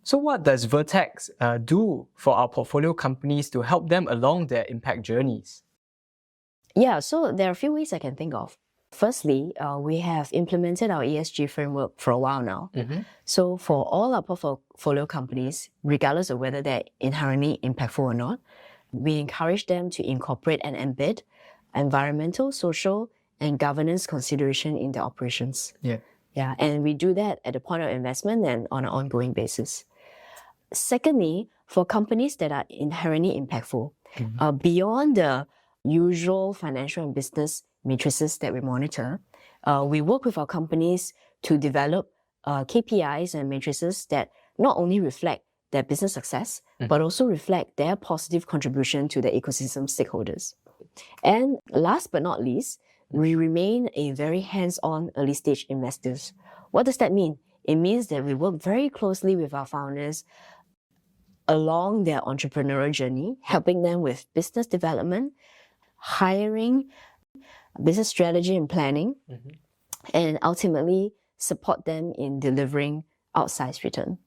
So what does Vertex do for our portfolio companies to help them along their impact journeys? Yeah, so there are a few ways I can think of. Firstly, we have implemented our ESG framework for a while now. So for all our portfolio companies, regardless of whether they're inherently impactful or not, we encourage them to incorporate and embed environmental, social, and governance consideration in their operations. Yeah, and we do that at the point of investment and on an ongoing basis. Secondly, for companies that are inherently impactful, beyond the usual financial and business matrices that we monitor, we work with our companies to develop KPIs and matrices that not only reflect their business success, but also reflect their positive contribution to the ecosystem stakeholders. And last but not least, we remain a very hands-on early-stage investors. What does that mean? It means that we work very closely with our founders along their entrepreneurial journey, helping them with business development, hiring, business strategy and planning, and ultimately support them in delivering outsized return.